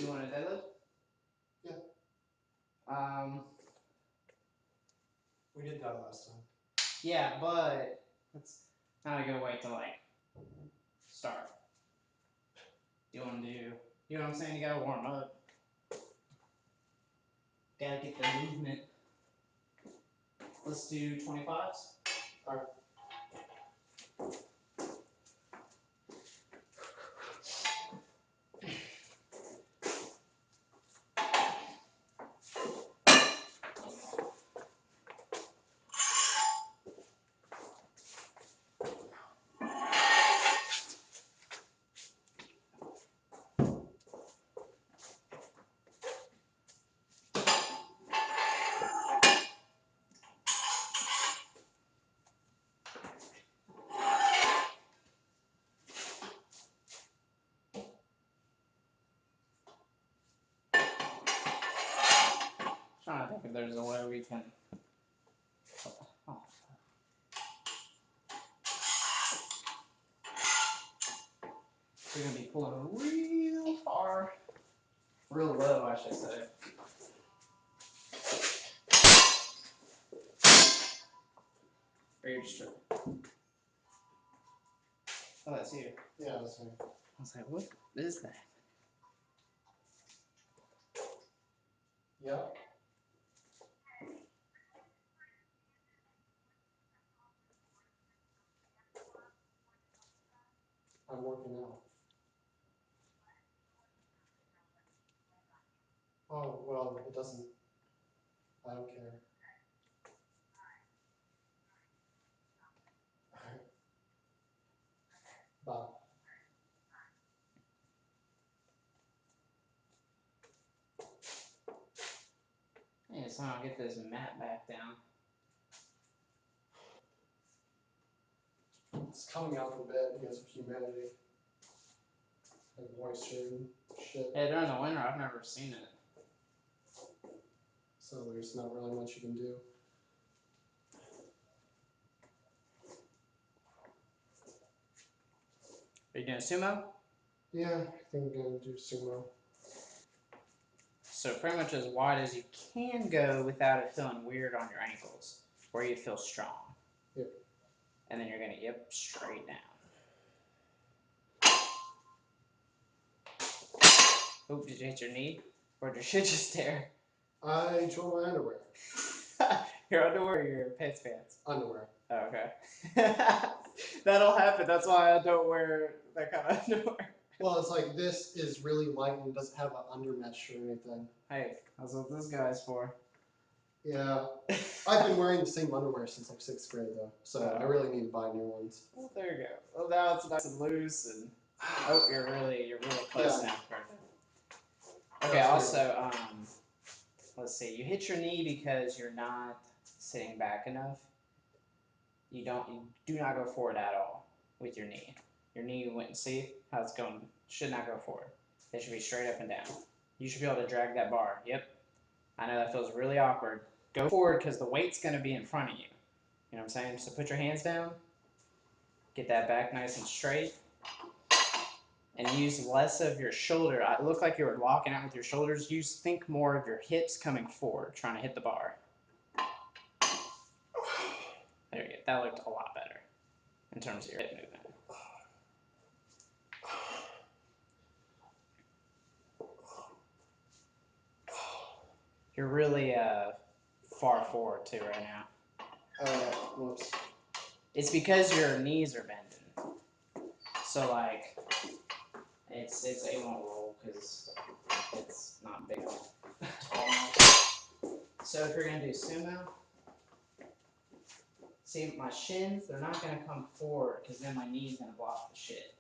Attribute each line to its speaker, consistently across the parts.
Speaker 1: You want a deadlift?
Speaker 2: Yeah. We did that last time.
Speaker 1: Yeah, but it's not a good way to like start. You want to do, you know what I'm saying? You gotta warm up. Gotta get the movement. Let's do 25s.
Speaker 2: All right.
Speaker 1: Trying to think if there's a way we can. Oh. We're gonna be pulling real far, real low, I should say. Or you're just tripping. Oh, that's you.
Speaker 2: Yeah, that's me.
Speaker 1: I was like, what is that?
Speaker 2: Yeah. I'm working out. Oh, well, it doesn't. I don't care. Bye.
Speaker 1: Yeah, so I'll get this mat back down.
Speaker 2: It's coming out from bed because of humidity and moisture and shit.
Speaker 1: Hey, during the winter, I've never seen it.
Speaker 2: So there's not really much you can do.
Speaker 1: Are you doing sumo?
Speaker 2: Yeah, I think I'm gonna do sumo.
Speaker 1: So pretty much as wide as you can go without it feeling weird on your ankles, where you feel strong.
Speaker 2: Yep.
Speaker 1: And then you're gonna, straight down. Oh, did you hit your knee? Or did your shit just tear?
Speaker 2: I tore my underwear.
Speaker 1: Your underwear or your pants?
Speaker 2: Underwear.
Speaker 1: Oh, okay. That'll happen. That's why I don't wear that kind of underwear.
Speaker 2: Well, it's like this is really light and doesn't have an undermesh or anything.
Speaker 1: Hey, that's what this guy's for.
Speaker 2: Yeah. I've been wearing the same underwear since like 6th grade though, so I really need to buy new ones.
Speaker 1: Well, there you go. Well, now it's nice and loose, and oh, you're really close now. Perfect. Okay. Also, let's see. You hit your knee because you're not sitting back enough. You do not go forward at all with your knee. Your knee went. See how it's going? Should not go forward. It should be straight up and down. You should be able to drag that bar. Yep. I know that feels really awkward. Go forward because the weight's going to be in front of you. You know what I'm saying? So put your hands down. Get that back nice and straight. And use less of your shoulder. It looked like you were locking out with your shoulders. Think more of your hips coming forward, trying to hit the bar. There you go. That looked a lot better in terms of your hip movement. You're really far forward too right now.
Speaker 2: Whoops.
Speaker 1: It's because your knees are bending. So like, it won't roll because it's not big enough. So if you're gonna do sumo, see my shins, they're not gonna come forward because then my knee's gonna block the shit.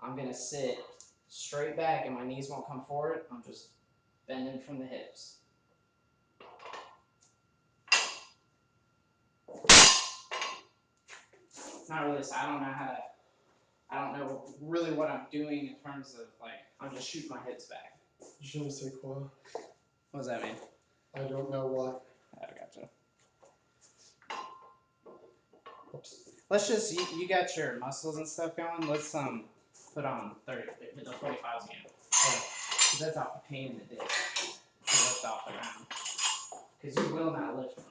Speaker 1: I'm gonna sit straight back and my knees won't come forward. I'm just bending from the hips. It's not really, I don't know really what I'm doing in terms of like, I'm just shooting my hips back.
Speaker 2: Je ne sais quoi.
Speaker 1: What does that mean?
Speaker 2: I don't know what.
Speaker 1: I gotcha.
Speaker 2: Oops.
Speaker 1: Let's just, you got your muscles and stuff going. Let's put on 30, the 45s again.
Speaker 2: Okay.
Speaker 1: Because that's off the pain in the dick. To lift off the ground. Because you will not lift from that.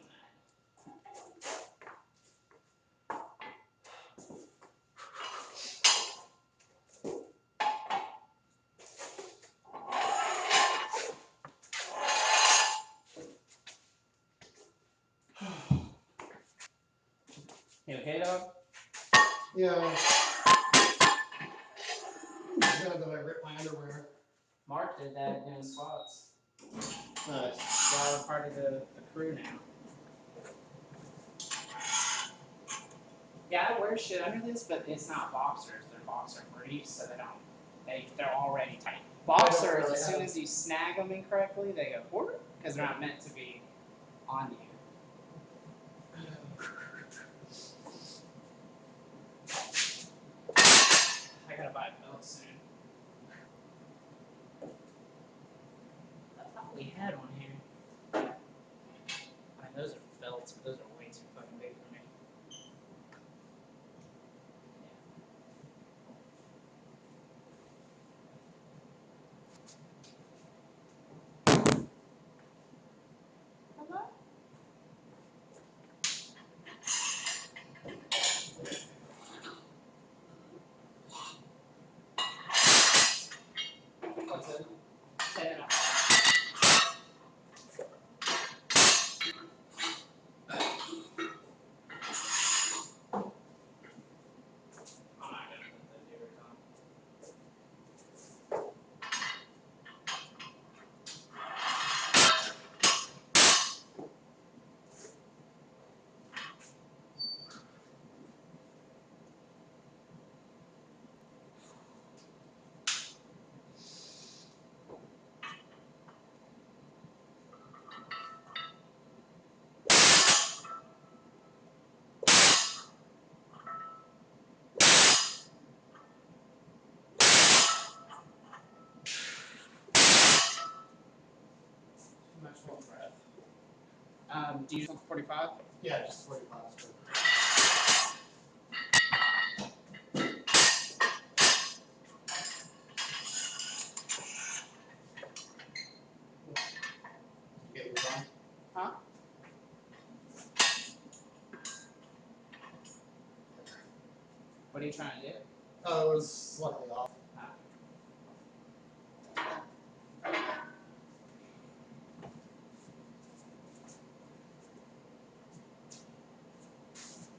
Speaker 1: You okay, dog?
Speaker 2: Yeah. I'm glad that I ripped my underwear.
Speaker 1: Mark did that doing squats.
Speaker 2: Nice.
Speaker 1: Y'all are part of the crew now. Yeah, I wear shit under this, but it's not boxers. They're boxer briefs, so they're already tight. Boxers, as soon as you snag them incorrectly, they go forward because they're not meant to be on you. I gotta buy a belt soon. I thought we had one here. I mean, those are belts, but those are way too fucking big for me. Hello? What's it? 10 and a half. I'm not gonna put the deers on. Too much one breath. Do you want 45?
Speaker 2: Yeah, just 45 is good. You get yours on?
Speaker 1: Huh? What are you trying to do?
Speaker 2: Oh, it was slightly off.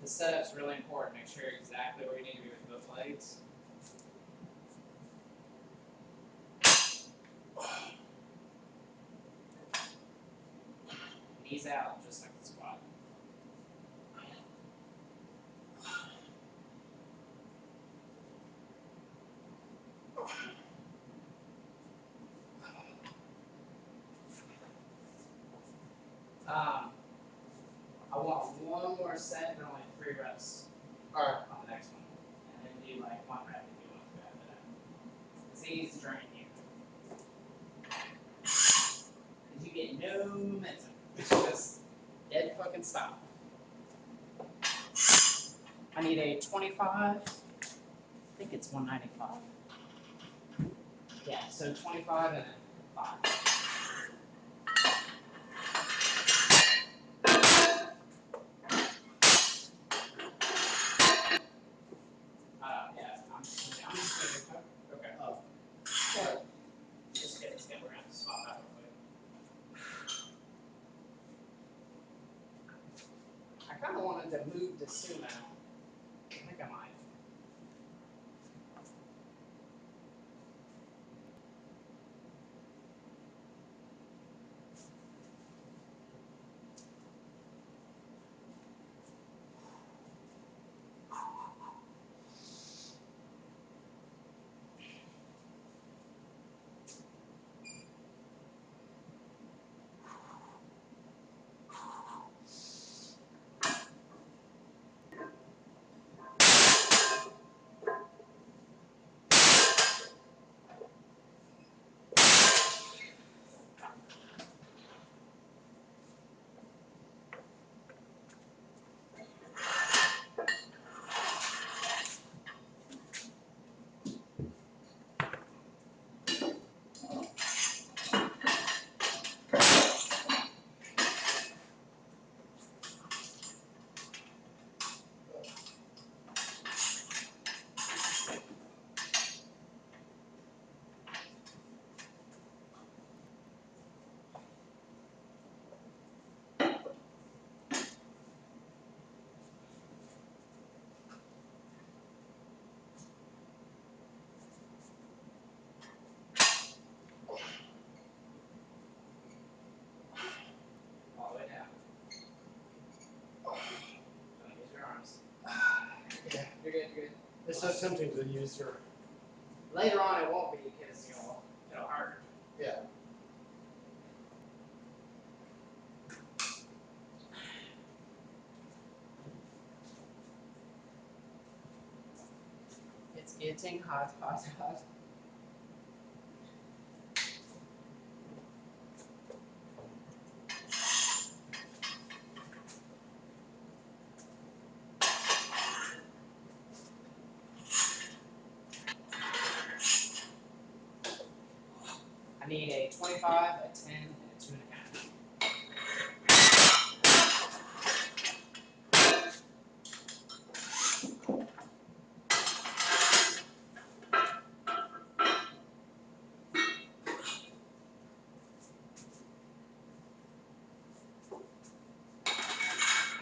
Speaker 1: The setup's really important. Make sure you're exactly where you need to be with both legs. Knees out, just like the squat. I want one more set, but only 3 reps.
Speaker 2: Alright.
Speaker 1: On the next one. And then do like 1 rep if you want to after that. Because these drain you. Because you get no momentum. It's just dead fucking stop. I need a 25. I think it's 195. Yeah, so 25 and then 5. Yeah, I'm just gonna okay.
Speaker 2: Oh.
Speaker 1: Yeah. Just get this guy. We're gonna have to swap out real quick. I kind of wanted to move to sumo. I think I might.
Speaker 2: It's so tempting to use your.
Speaker 1: Later on, it won't be because it'll hurt.
Speaker 2: Yeah.
Speaker 1: It's getting hot, hot, hot. I need a 25, a 10, and a 2.5.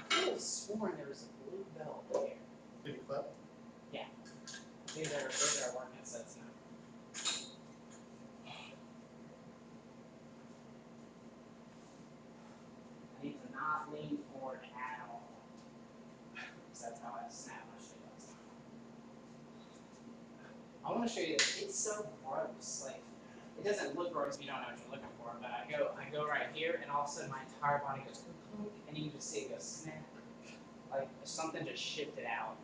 Speaker 1: I could have sworn there was a blue belt here.
Speaker 2: Did you clip?
Speaker 1: Yeah. These are working sets now. I need to not lean forward at all. Because that's how I snapped my shit last time. I want to show you this. It's so gross. Like, it doesn't look gross if you don't know what you're looking for, but I go right here, and all of a sudden my entire body goes clunk, and you can just see it go snap. Like something just shifted out.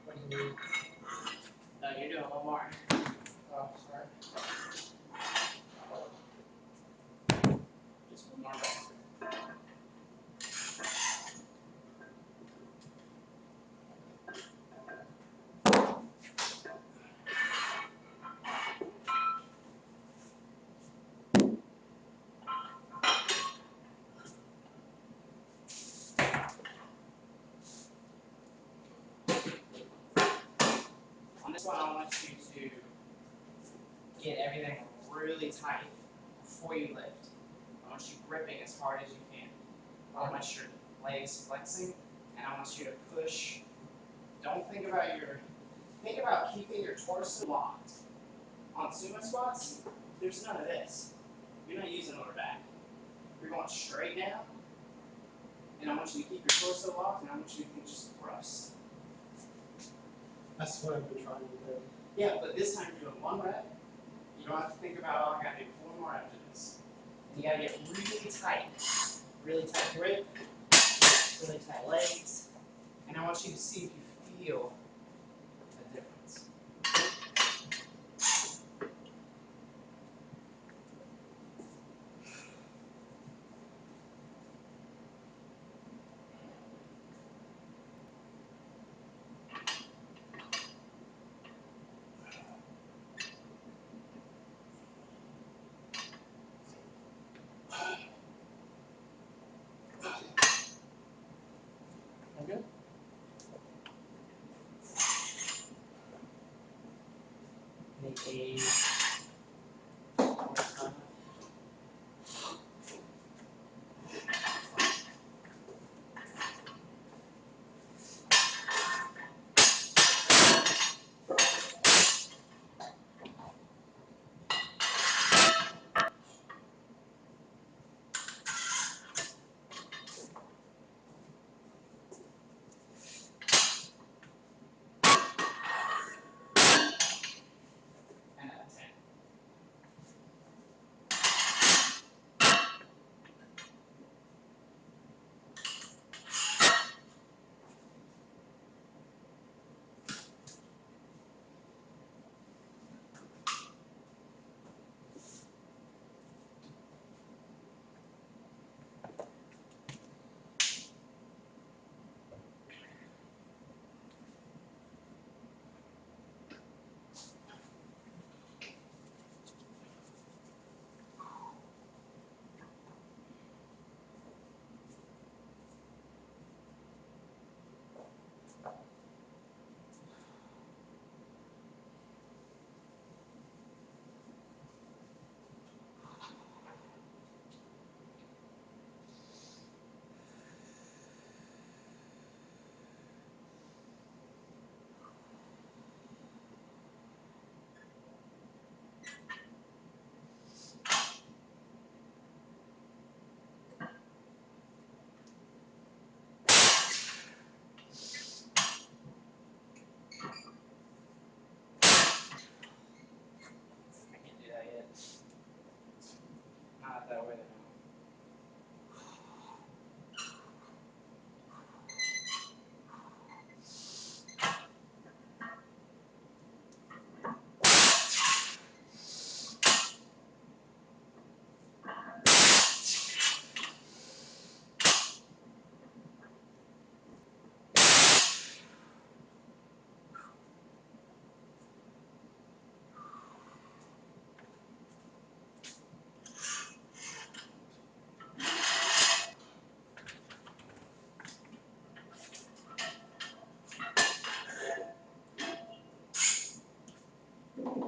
Speaker 2: What do you need?
Speaker 1: No, you're doing a little more.
Speaker 2: Oh, sorry.
Speaker 1: Just one more rep. On this one, I want you to get everything really tight before you lift. I want you gripping as hard as you can. I want your legs flexing, and I want you to push. Don't think about think about keeping your torso locked. On sumo squats, there's none of this. You're not using lower back. You're going straight down, and I want you to keep your torso locked, and I want you to just thrust.
Speaker 2: That's what I've been trying to do.
Speaker 1: Yeah, but this time you're doing one rep. You don't have to think about, oh, I gotta do 4 more after this. And you gotta get really tight grip, really tight legs, and I want you to see if you feel a difference.
Speaker 2: Okay.
Speaker 1: Maybe and a 10.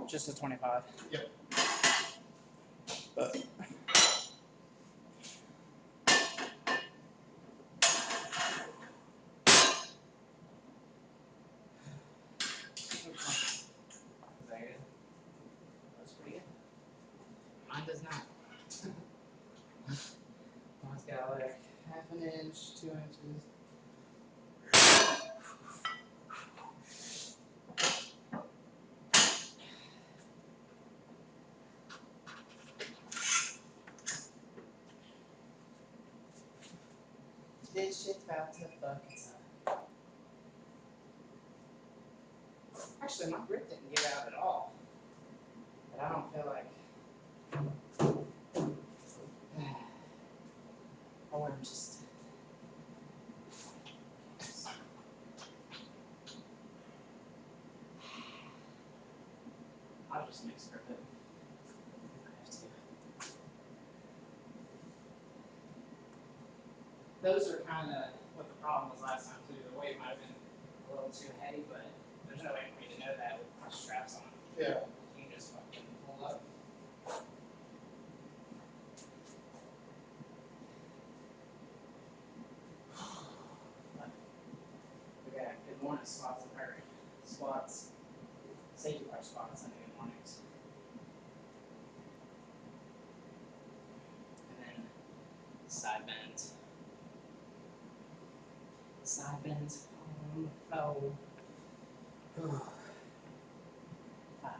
Speaker 1: Just a 25.
Speaker 2: Yep.
Speaker 1: That's pretty good. Mine does not. Mine's got like half an inch, 2 inches. This shit's about to fuck itself. Actually, my grip didn't give out at all. But I don't feel like. Or I'm just. I'll just mix grip it. I have to. Those are kind of what the problem was last time too. The weight might have been a little too heavy, but there's no way for me to know that with my straps on.
Speaker 2: Yeah.
Speaker 1: You can just fucking pull up. We got good morning squats and or squats, safety bar squats in the good mornings. And then side bends. Side bends on the floor. Fuck.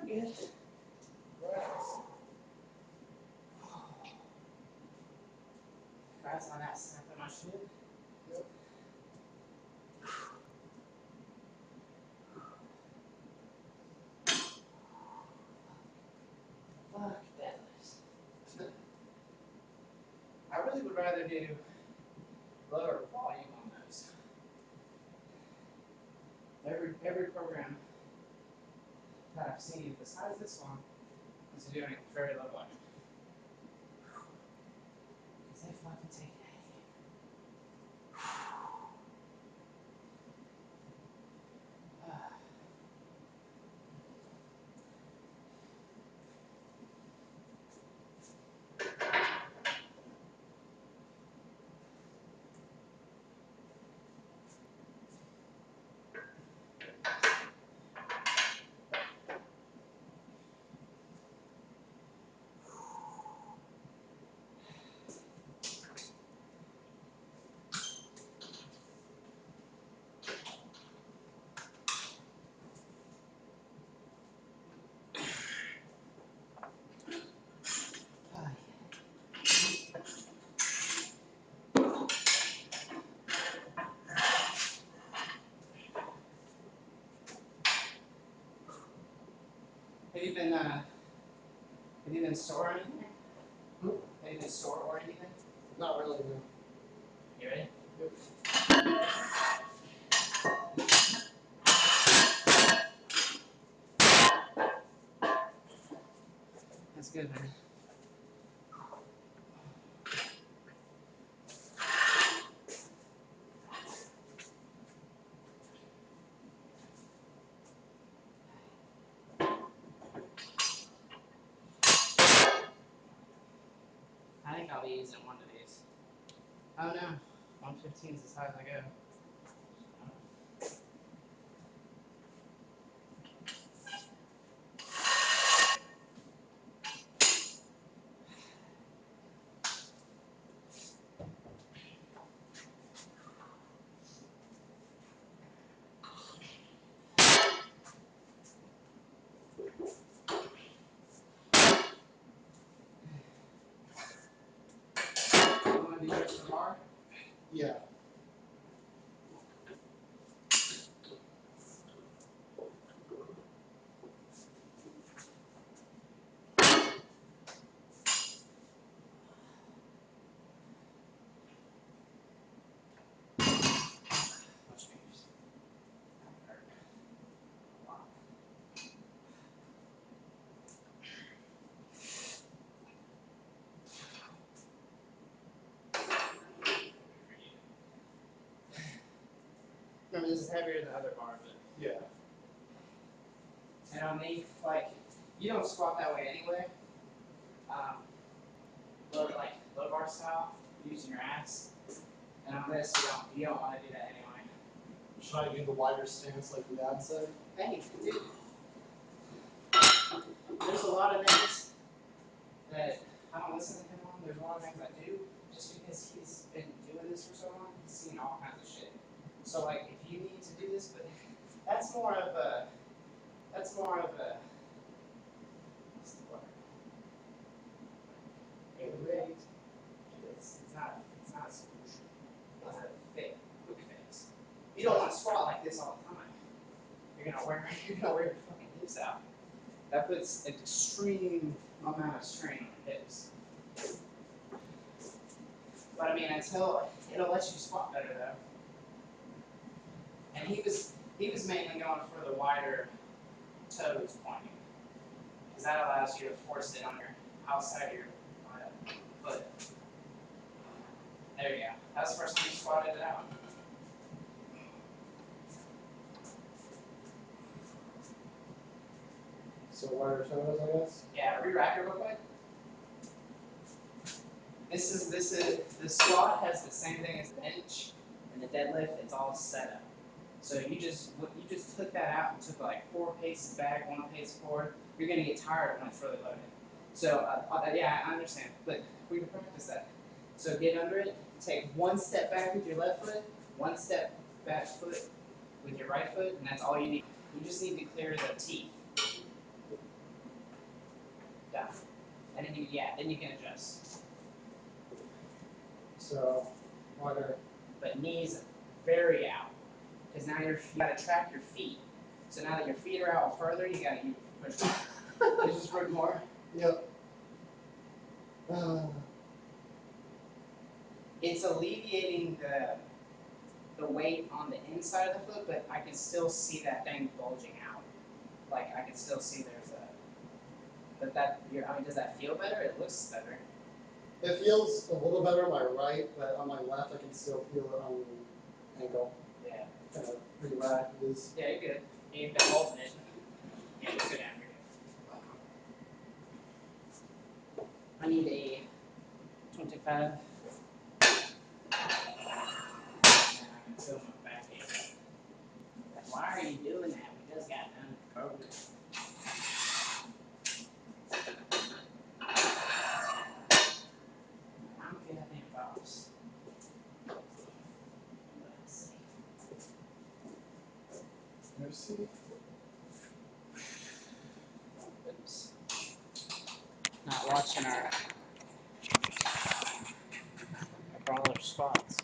Speaker 1: Good. Guys on that snap of my shit.
Speaker 2: Yep.
Speaker 1: Fuck deadlifts. I really would rather do lower volume on those. Every program that I've seen besides this one is doing very low volume. Because they fucking take it. you been sore or anything?
Speaker 2: Hmm?
Speaker 1: Have you been sore or anything?
Speaker 2: Not really, no.
Speaker 1: You ready?
Speaker 2: Yep.
Speaker 1: That's good, man. I think I'll be using one of these. Oh no, 115 is as high as I go. You want to do yours for bar?
Speaker 2: Yeah.
Speaker 1: Watch fingers. That hurt a lot. Remember, this is heavier than the other bar, but
Speaker 2: Yeah.
Speaker 1: and on me, like, you don't squat that way anyway. Low bar style, using your ass. And on this, you don't want to do that anyway.
Speaker 2: Should I do the wider stance like your dad said?
Speaker 1: Hey, dude. There's a lot of things that I don't listen to him on. There's a lot of things I do just because he's been doing this for so long. He's seen all kinds of shit. So like, if you need to do this, but that's more of a what's the word? It's not a solution. It's a quick fix. You don't want to squat like this all the time. You're gonna wear your fucking hips out. That puts an extreme amount of strain on your hips. But I mean, it'll let you squat better though. And he was mainly going for the wider toes pointing, because that allows you to force it on your outside of your foot. There you go. That was the first time you squatted it out.
Speaker 2: So wider toes, I guess?
Speaker 1: Yeah, re-rack it real quick. The squat has the same thing as the bench and the deadlift. It's all set up. So you just took that out and took like 4 paces back, 1 pace forward. You're gonna get tired when it's really loaded. So yeah, I understand, but we can practice that. So get under it. Take 1 step back with your left foot, 1 step back foot with your right foot, and that's all you need. You just need to clear the teeth. Done. And then you can adjust.
Speaker 2: So wider.
Speaker 1: But knees very out, because now you got to track your feet. So now that your feet are out further, you got to push more. Just push more.
Speaker 2: Yep.
Speaker 1: It's alleviating the weight on the inside of the foot, but I can still see that thing bulging out. Like I can still see there's a. But does that feel better? It looks better.
Speaker 2: It feels a little better on my right, but on my left I can still feel it on the ankle.
Speaker 1: Yeah.
Speaker 2: Kind of re-rack is.
Speaker 1: Yeah, you're good. You've been holding it. Yeah, just go down. I need a 25. And I can feel my back ache. Why are you doing that? We just got done programming. I'm goddamn boss. Let's see.
Speaker 2: Mercy.
Speaker 1: Oops. Not watching our brawler spots.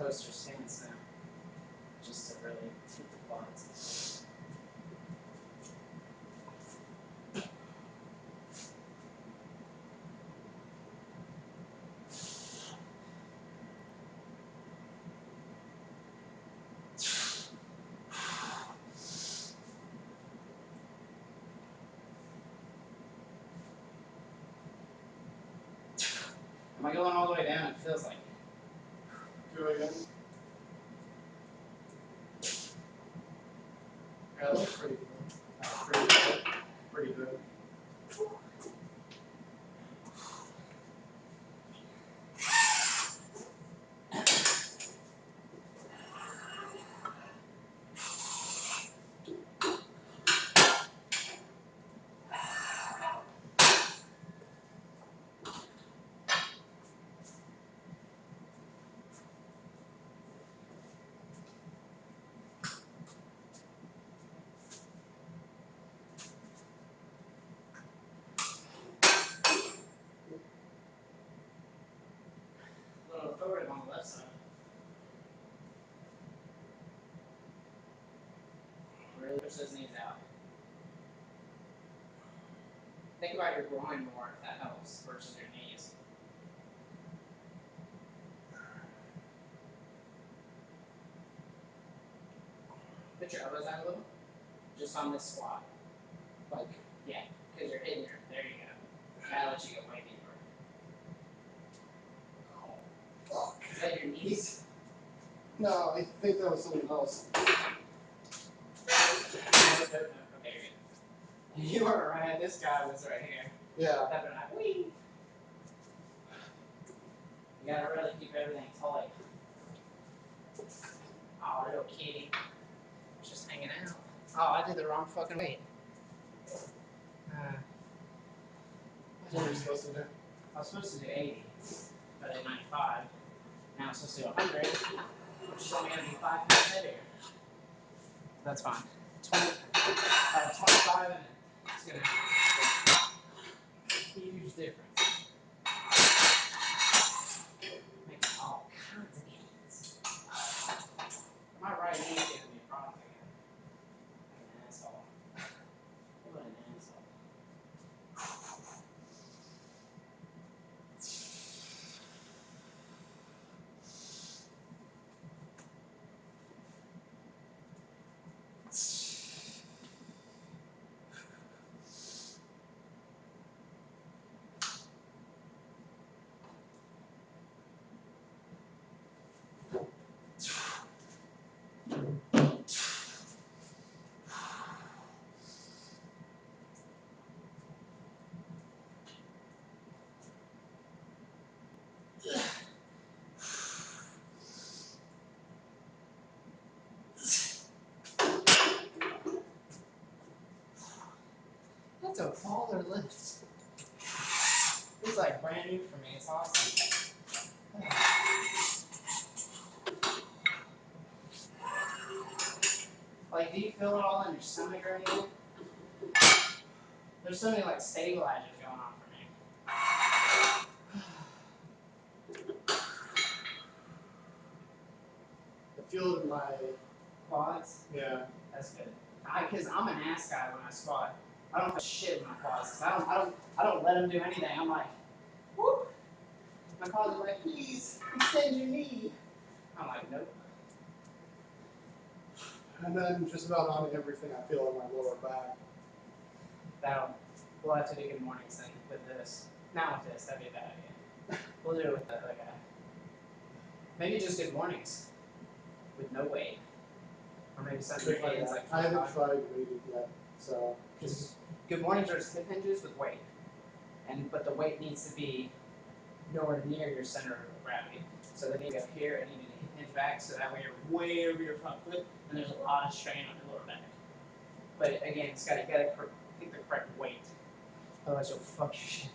Speaker 1: closer stance now, just to really keep the quads. Am I going all the way down? It feels like it.
Speaker 2: Do it again. Yeah, that's pretty good. Pretty good. Pretty good.
Speaker 1: A little forward on the left side. Really push those knees out. Think about your groin more if that helps versus your knees. Put your elbows out a little, just on this squat. Like, yeah, because you're hitting your, there you go. Now let you go way deeper.
Speaker 2: Oh, fuck.
Speaker 1: Is that your knees?
Speaker 2: No, I think that was something else.
Speaker 1: No, okay, you were right. This guy was right here.
Speaker 2: Yeah.
Speaker 1: Better not. Whee! You gotta really keep everything tight. Oh, little kitty. Just hanging out. Oh, I did the wrong fucking weight.
Speaker 2: What are you supposed to do?
Speaker 1: I was supposed to do 80, but I did 95. Now I'm supposed to do 100, which is only going to be 5 pounds heavier. That's fine. 25 and it's going to be a huge difference. Makes all kinds of difference. My right knee is giving me problems again. Like an asshole. What an asshole. That's a baller lift. It's like brand new for me. It's awesome. Like, do you feel it all in your stomach or anything? There's so many like stabilizers going on for me.
Speaker 2: I feel it in my
Speaker 1: Quads?
Speaker 2: yeah.
Speaker 1: That's good. Because I'm an ass guy when I squat. I don't have shit with my quads. I don't let them do anything. I'm like, whoop. My quads are like, please extend your knee. I'm like, nope.
Speaker 2: And then just about on everything I feel in my lower back.
Speaker 1: We'll have to do good mornings then with this. Not with this, that'd be a bad idea. We'll do it with the other guy. Maybe just good mornings with no weight. Or maybe something it's like
Speaker 2: I haven't tried weighted yet, so
Speaker 1: because good mornings are just hip hinges with weight. But the weight needs to be nowhere near your center of gravity. So they need to go up here and you need to hip hinge back so that way you're way over your front foot and there's a lot of strain on your lower back. But again, you gotta pick the correct weight. Otherwise you'll fuck your shit up.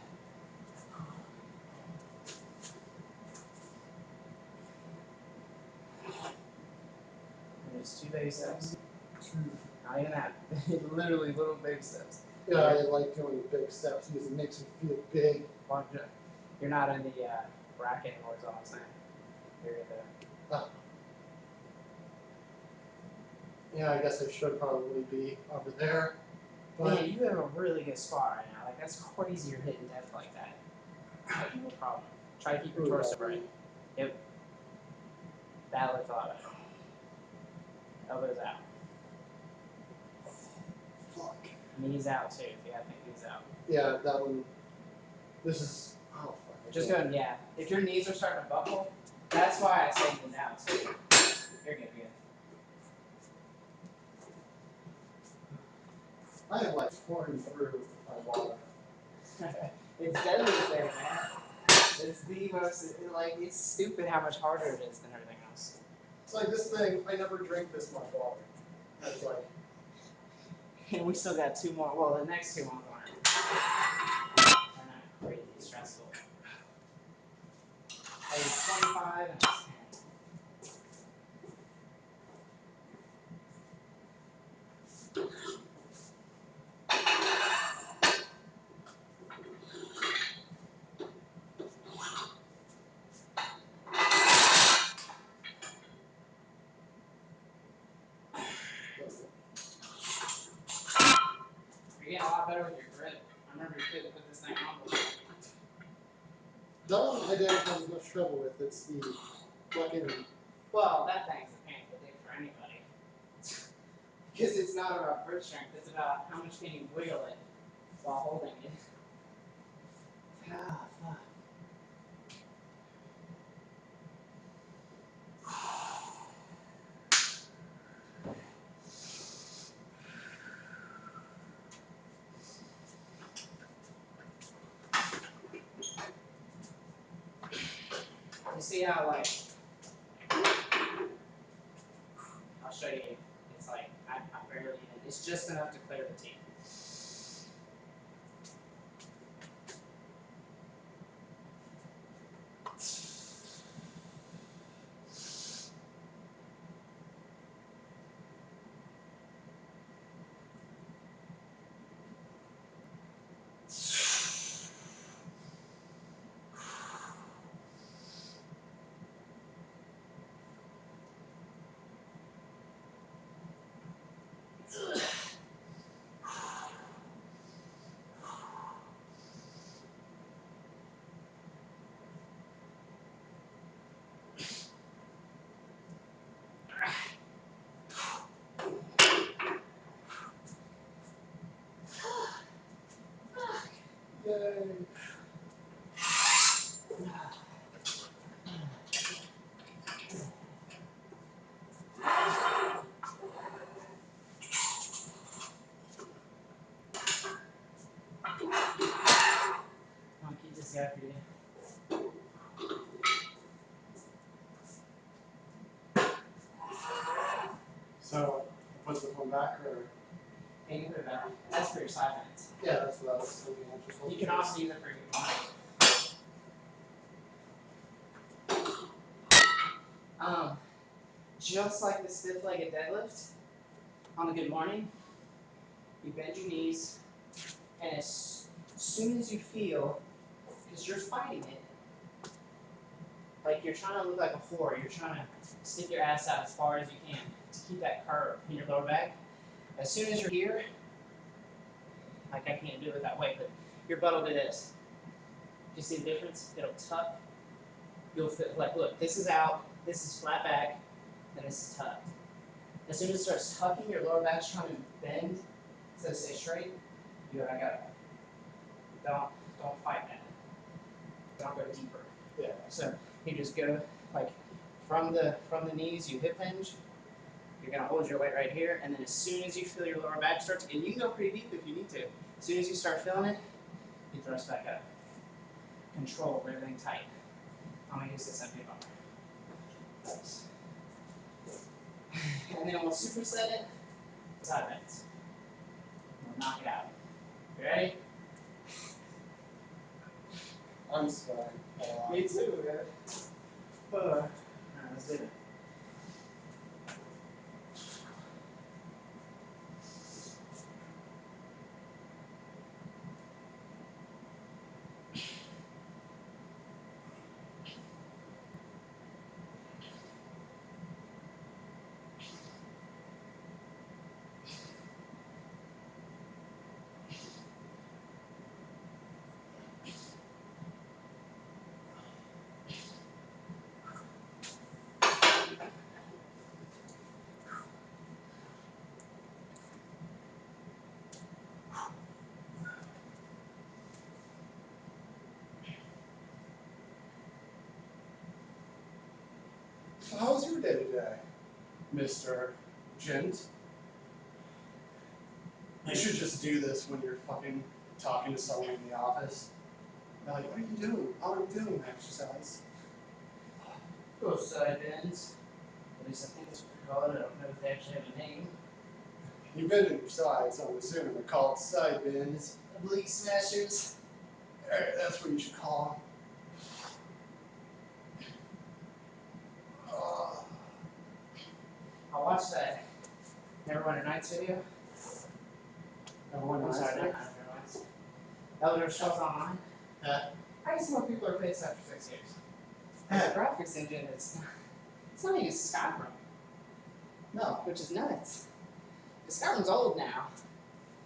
Speaker 1: There's 2 baby steps. Not even that. Literally little baby steps.
Speaker 2: Yeah, I like doing the big steps because it makes me feel big.
Speaker 1: You're not in the bracket anymore, is all I'm saying. You're in the
Speaker 2: Yeah, I guess it should probably be over there. But
Speaker 1: Man, you have a really good spot right now. Like, that's crazy you're hitting depth like that. Like, no problem. Try to keep your torso right. Yep. That looks a lot better. Elbows out.
Speaker 2: fuck.
Speaker 1: Knees out, too, if you have to think knees out.
Speaker 2: Yeah, that one. This is. Oh, fuck.
Speaker 1: Just go, yeah. If your knees are starting to buckle, that's why I say knees out, too. You're good, you're good.
Speaker 2: I am like pouring through my water.
Speaker 1: It's deadlift day, man. It's the most, like, it's stupid how much harder it is than everything else.
Speaker 2: It's like this thing, I never drink this much water. It's like.
Speaker 1: And we still got 2 more. Well, the next 2 months aren't crazy stressful. I was 25 and I was 10. You're getting a lot better with your grip. I remember you couldn't put this thing on before.
Speaker 2: That one I didn't have as much trouble with. It's the fucking.
Speaker 1: Well, that thing's a pain in the dick for anybody. Because it's not about grip strength, it's about how much can you wiggle it while holding it. Ah, fuck. You see how, like, I'll show you. It's like, I barely even, it's just enough to clear the teeth.
Speaker 2: Yay.
Speaker 1: I'll keep this guy for you.
Speaker 2: So, put this one back or?
Speaker 1: Hey, you put it back. That's for your side bends.
Speaker 2: Yeah, that's what I was thinking.
Speaker 1: You can also use it for your just like the stiff-legged deadlift, on a good morning, you bend your knees, and as soon as you feel, because you're fighting it, like you're trying to look like a whore, you're trying to stick your ass out as far as you can to keep that curve in your lower back. As soon as you're here, like I can't do it that way, but your butt will do this. Do you see the difference? It'll tuck. You'll feel like, look, this is out, this is flat back, and this is tucked. As soon as it starts tucking, your lower back's trying to bend instead of stay straight, you go back up. Don't fight that. Don't go deeper.
Speaker 2: Yeah.
Speaker 1: So you just go like from the knees, you hip hinge. You're gonna hold your weight right here, and then as soon as you feel your lower back starts, and you can go pretty deep if you need to. As soon as you start feeling it, you thrust back up. Control everything tight. I'm gonna use this empty bar. Nice. And then we'll superset it. Side bends. We'll knock it out. You ready?
Speaker 2: I'm sweating.
Speaker 1: Me too, man. Alright, let's do it.
Speaker 2: So how was your day today, Mr. Gent? You should just do this when you're fucking talking to someone in the office. They're like, what are you doing? Oh, I'm doing exercise.
Speaker 1: Those side bends. At least I think that's what they're called. I don't know if they actually have a name.
Speaker 2: You've been in your sides, so I'm assuming they're called side bends.
Speaker 1: Oblique smashers.
Speaker 2: Alright, that's what you should call them.
Speaker 1: I watched that Neverwinter Nights video.
Speaker 2: Everyone
Speaker 1: I'm
Speaker 2: knows
Speaker 1: sorry,
Speaker 2: that.
Speaker 1: not Neverwinter Nights. Elder Scrolls Online.
Speaker 2: Yeah.
Speaker 1: I guess more people are pissed after 6 years. The graphics engine is it's not even Skyrim,
Speaker 2: No.
Speaker 1: which is nuts. Skyrim's old now.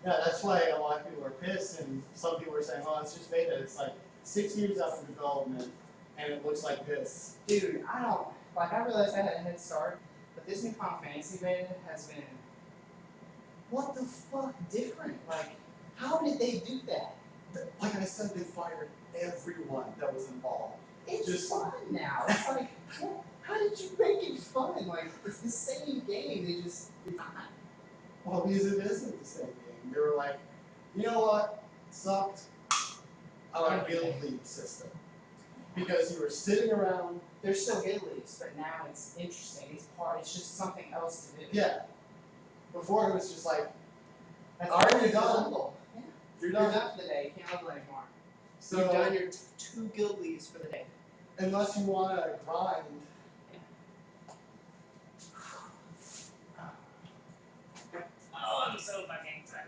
Speaker 2: Yeah, that's why a lot of people are pissed, and some people are saying, well, it's just beta. It's like 6 years after development, and it looks like this.
Speaker 1: Dude, I realized I had a head start, but this new Final Fantasy beta has been, what the fuck, different. Like, how did they do that?
Speaker 2: Like I said, they fired everyone that was involved.
Speaker 1: It's
Speaker 2: Just
Speaker 1: fun now. It's like, how did you make it fun? Like, it's the same game, they just refined.
Speaker 2: Well, because it isn't the same game. They were like, you know what? Sucked. I like guild league system. Because you were sitting around.
Speaker 1: There's still guild leagues, but now it's interesting. It's just something else to do.
Speaker 2: Yeah. Before it was just like,
Speaker 1: That's
Speaker 2: all right,
Speaker 1: all
Speaker 2: you're done.
Speaker 1: level. Yeah.
Speaker 2: You're
Speaker 1: You're
Speaker 2: done.
Speaker 1: done for the day. You can't level anymore.
Speaker 2: So
Speaker 1: You've done your 2 guild leagues for the day.
Speaker 2: unless you want to grind.
Speaker 1: Oh, I'm so fucking excited.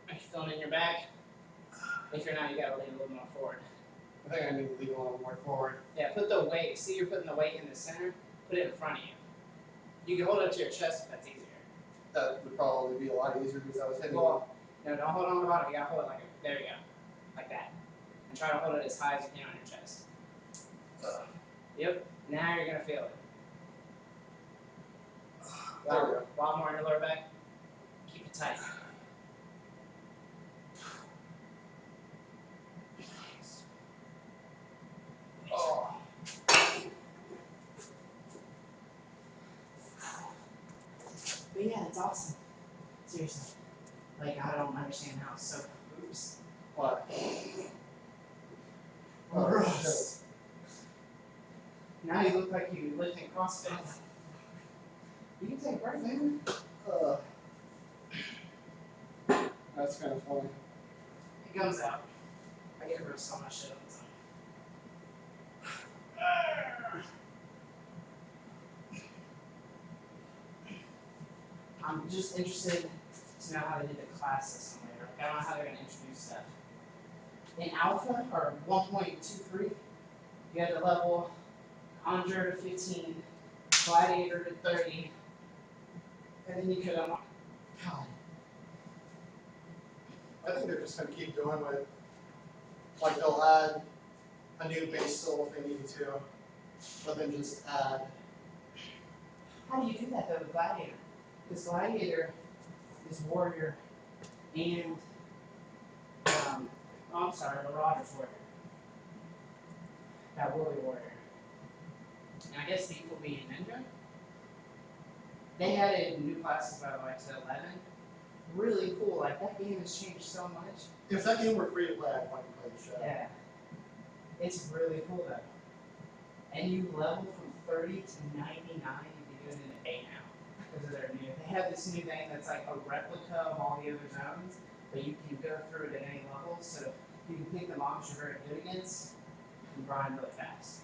Speaker 1: Are you feeling in your back? If you're not, you gotta lean a little more forward.
Speaker 2: I think I need to lean a little more forward.
Speaker 1: Yeah, put the weight. See, you're putting the weight in the center. Put it in front of you. You can hold it to your chest if that's easier.
Speaker 2: That would probably be a lot easier because I was hitting.
Speaker 1: Well, no, don't hold it on the bottom. You gotta hold it like there you go, like that, and try to hold it as high as you can on your chest. Yep. Now you're gonna feel it.
Speaker 2: There we go.
Speaker 1: A lot more in your lower back. Keep it tight.
Speaker 2: Oh.
Speaker 1: But yeah, it's awesome. Seriously. Like, I don't understand how it's so. Oops.
Speaker 2: What?
Speaker 1: Oh, gross. Now you look like you're lifting CrossFit. You can take a break, man.
Speaker 2: That's kind of funny.
Speaker 1: It comes out. I get rid of so much shit all the time. I'm just interested to know how they did the class system later. Like, I don't know how they're going to introduce stuff. In Alpha, or 1.23, you had to level Conjure to 15, Gladiator to 30, and then you could unlock. God.
Speaker 2: I think they're just going to keep going with, like, they'll add a new base soul if they need to, but then just add.
Speaker 1: How do you do that though with Gladiator? Because Gladiator is Warrior and, oh, I'm sorry, Marauder's Warrior. That Woolly Warrior. And I guess the equal being Ninja. They added new classes, by the way, to 11. Really cool. Like, that game has changed so much.
Speaker 2: If that game were free to play, I'd want to play the show.
Speaker 1: Yeah. It's really cool, though. And you level from 30 to 99, you can do it in a day now. Because of their new. They have this new thing that's like a replica of all the other zones, but you can go through it at any level, so you can pick the mobs you're very good against and grind really fast.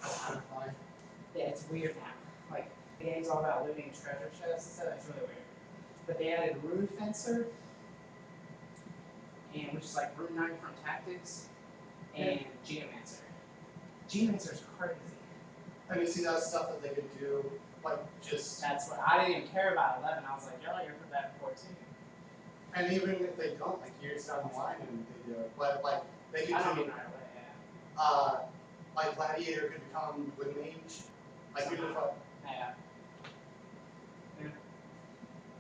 Speaker 2: That's kind of funny.
Speaker 1: Yeah, it's weird now. Like, the game's all about looting treasure chests and stuff. It's really weird. But they added Rune Fencer, and which is like Rune Knight from Tactics, and Geomancer. Geomancer's crazy.
Speaker 2: And you see that stuff that they could do, like, just.
Speaker 1: That's what I didn't even care about 11. I was like, y'all are for that 14.
Speaker 2: And even if they don't, like, years down the line, and they do it, but, like, they could
Speaker 1: I don't
Speaker 2: do.
Speaker 1: mean right away, yeah.
Speaker 2: Like, Gladiator could become Wind Mage. Like, even if
Speaker 1: Yeah. Yeah.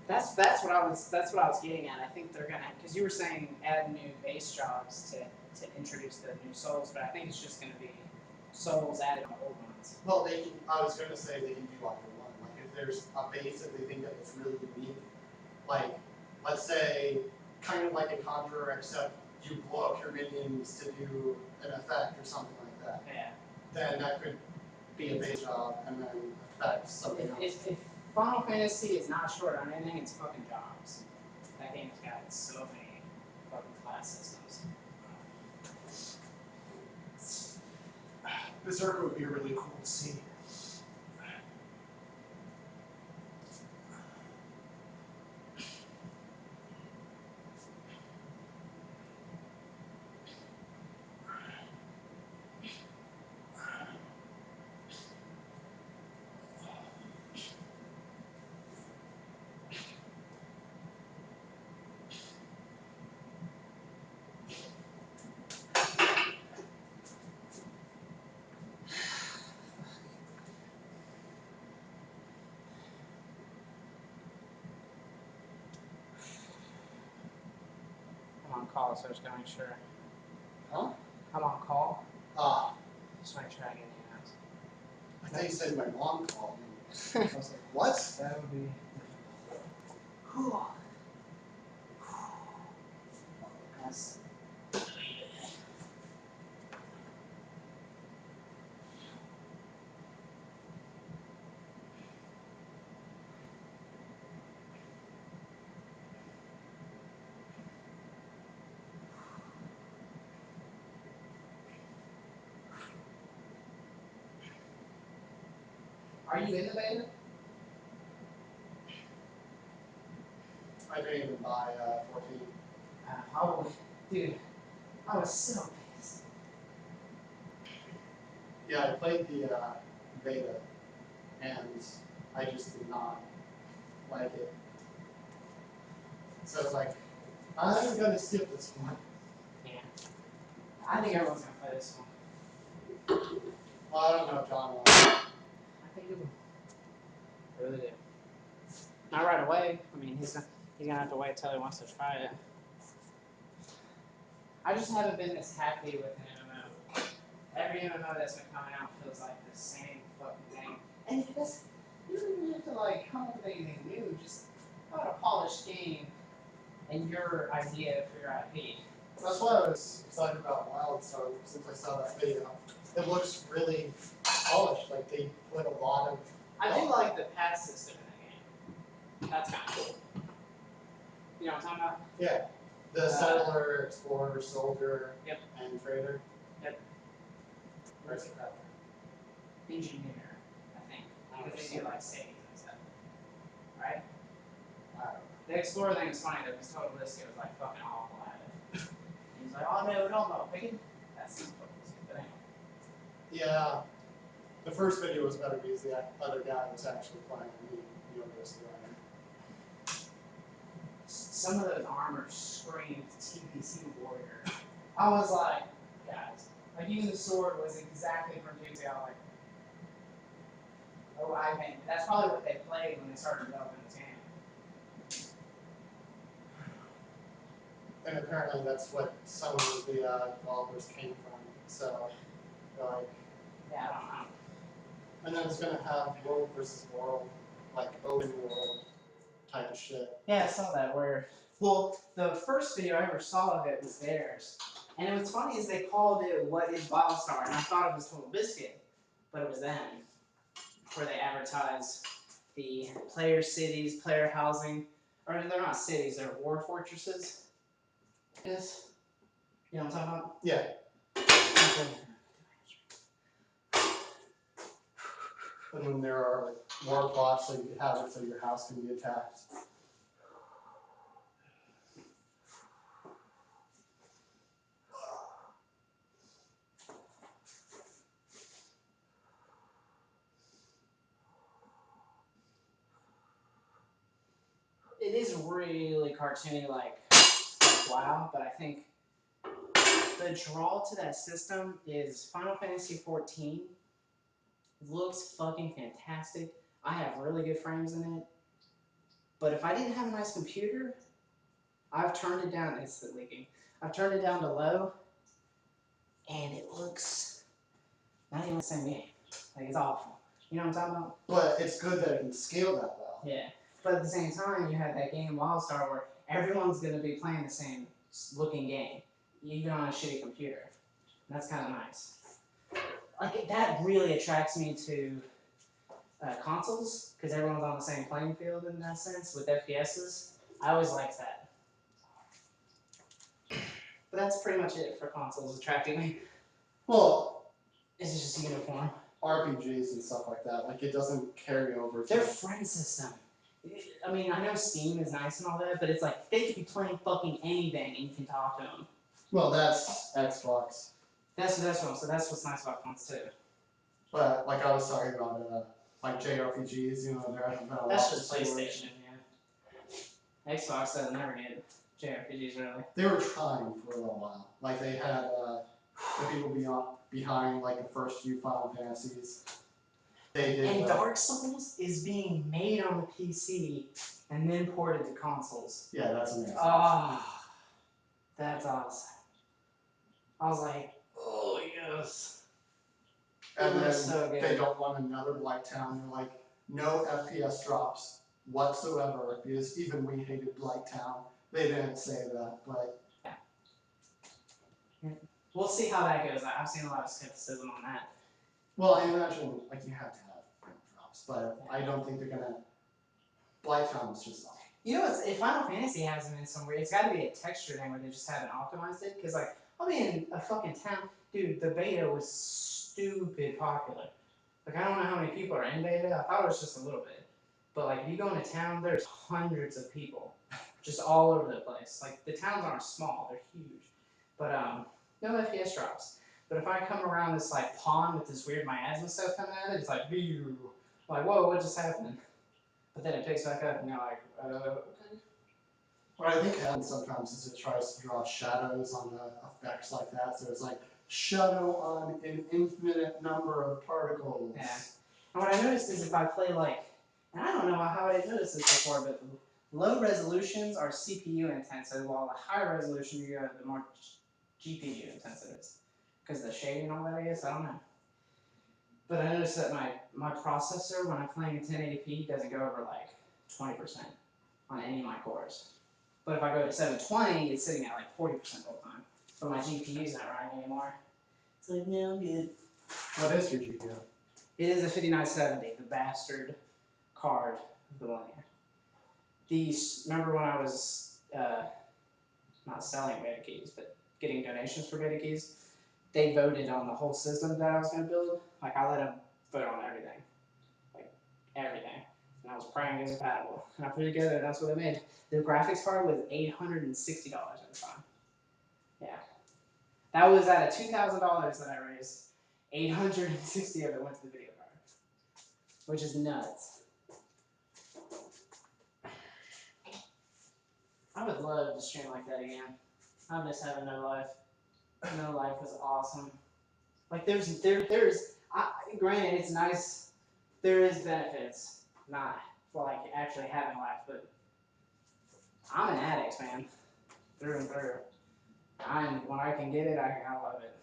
Speaker 1: That's what I was getting at. I think they're gonna, because you were saying add new base jobs to introduce the new souls, but I think it's just gonna be souls added on old ones.
Speaker 2: Well, they can. I was gonna say they can do either one. Like if there's a base that they think that is really unique, like let's say kind of like a conjurer, except you blow up your minions to do an effect or something like that.
Speaker 1: Yeah.
Speaker 2: Then that could be a base job and then affect something else.
Speaker 1: If Final Fantasy is not short on anything, it's fucking jobs. That game's got so many fucking class systems.
Speaker 2: Berserker would be really cool to see.
Speaker 1: I'm on call, so just gonna make sure.
Speaker 2: Huh?
Speaker 1: I'm on call. Just make sure I get the emails.
Speaker 2: I thought you said my mom called me. I was like, what?
Speaker 1: That would be. Yes. Are you in the beta?
Speaker 2: I didn't even buy 14.
Speaker 1: Dude, I was so pissed.
Speaker 2: Yeah, I played the beta, and I just did not like it. So I was like, I'm gonna skip this one.
Speaker 1: Yeah. I think everyone's gonna play this one.
Speaker 2: Well, I don't know if John will.
Speaker 1: I think it will. I really do. Not right away. I mean, he's gonna have to wait till he wants to try it. I just haven't been this happy with an MMO. Every MMO that's been coming out feels like the same fucking thing. And you don't even have to like come up with anything new. Just about a polished game and your idea for your IP.
Speaker 2: That's why I was excited about Wildstorm since I saw that video. It looks really polished. Like they put a lot of.
Speaker 1: I do like the pass system in the game. That's kind of cool. You know what I'm talking about?
Speaker 2: Yeah. The settler, explorer, soldier,
Speaker 1: Yep.
Speaker 2: and trader.
Speaker 1: Yep.
Speaker 2: Where's the crap?
Speaker 1: Engineer, I think. Because they do like savings and stuff. Right?
Speaker 2: I don't know.
Speaker 1: The explorer thing is funny though, because Total Biscuit was like fucking awful at it. He's like, oh no, pick that's not Total Biscuit, but anyway.
Speaker 2: Yeah. The first video was better because the other guy was actually playing the University Iron.
Speaker 1: Some of those armors screamed TPC Warrior. I was like, guys, like even the sword was exactly from TPC. I was like, oh, I mean, that's probably what they played when they started developing this game.
Speaker 2: And apparently that's what some of the developers came from. So, like.
Speaker 1: Yeah, I don't know.
Speaker 2: And then it's gonna have world versus world, like open world type of shit.
Speaker 1: Yeah, I saw that where, well, the first video I ever saw of it was theirs. And what's funny is they called it What is Wildstar? And I thought it was Total Biscuit, but it was them. Where they advertised the player cities, player housing, or they're not cities, they're war fortresses. Yes. You know what I'm talking about?
Speaker 2: Yeah. And then there are like war plots so you can have it so your house can be attacked.
Speaker 1: It is really cartoony, like WoW, but I think the draw to that system is Final Fantasy XIV. It looks fucking fantastic. I have really good frames in it. But if I didn't have a nice computer, I've turned it down. It's leaking. I've turned it down to low, and it looks not even the same game. Like, it's awful. You know what I'm talking about?
Speaker 2: But it's good that it can scale that well.
Speaker 1: Yeah. But at the same time, you have that game WildStar where everyone's going to be playing the same looking game, even on a shitty computer. And that's kind of nice. Like, that really attracts me to consoles, because everyone's on the same playing field in that sense with FPSs. I always liked that. But that's pretty much it for consoles attracting me.
Speaker 2: Well,
Speaker 1: It's just uniform.
Speaker 2: RPGs and stuff like that, like it doesn't carry over to
Speaker 1: Their friend system. I mean, I know Steam is nice and all that, but it's like they could be playing fucking anything and you can talk to them.
Speaker 2: Well, that's Xbox.
Speaker 1: That's what's nice about phones too.
Speaker 2: But like I was talking about, like JRPGs, you know, there hasn't been a lot.
Speaker 1: That's just PlayStation, yeah. Xbox doesn't ever get JRPGs really.
Speaker 2: They were trying for a little while. Like they had the people behind like the first few Final Fantasies. They did.
Speaker 1: And Dark Souls is being made on the PC and then ported to consoles.
Speaker 2: Yeah, that's amazing.
Speaker 1: Ah, that's awesome. I was like, oh yes.
Speaker 2: And then
Speaker 1: so
Speaker 2: they don't want another Blighttown. They're like, no FPS drops whatsoever, because even we hated Blighttown. They didn't say that, but
Speaker 1: yeah. We'll see how that goes. I've seen a lot of skepticism on that.
Speaker 2: well, I imagine like you have to have drops, but I don't think they're gonna. Blighttown was just off.
Speaker 1: You know, if Final Fantasy has them in somewhere, it's got to be a texture thing where they just haven't optimized it. Because like, I'll be in a fucking town, dude. The beta was stupid popular. Like, I don't know how many people are in beta. I thought it was just a little bit. But like, if you go into town, there's hundreds of people, just all over the place. Like, the towns aren't small; they're huge. But no FPS drops. But if I come around this like pond with this weird miasma stuff coming at it, it's like, like, whoa, what just happened? But then it picks back up, and you're like, okay.
Speaker 2: What I think happens sometimes is it tries to draw shadows on the effects like that. So it's like shadow on an infinite number of particles.
Speaker 1: Yeah. And what I noticed is if I play like, and I don't know how I noticed this before, but low resolutions are CPU intensive, while the higher resolution you go, the more GPU intensive it is. Because the shading and all that, I guess, I don't know. But I noticed that my processor, when I'm playing in 1080p, doesn't go over like 20% on any of my cores. But if I go to 720, it's sitting at like 40% the whole time. But my GPU's not running anymore. It's like, no, I'm good.
Speaker 2: What is your GPU?
Speaker 1: It is a 5970, the bastard card of the millennium. Remember when I was not selling beta keys, but getting donations for beta keys? They voted on the whole system that I was going to build. Like, I let them vote on everything. Like, everything. And I was praying it was compatible. And I put it together, and that's what I made. The graphics card was $860 at the time. Yeah. That was out of $2,000 that I raised. 860 of it went to the video card. Which is nuts. I would love to stream like that again. I miss having no life. No life was awesome. Like granted it's nice. There is benefits, not for like actually having life, but I'm an addict, man, through and through. When I can get it, I love it.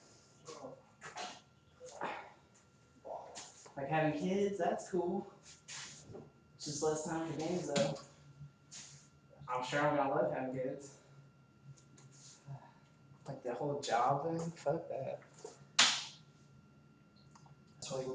Speaker 1: Like having kids, that's cool. It's just less time for games though. I'm sure I'm gonna love having kids. Like the whole job thing, fuck that. That's what you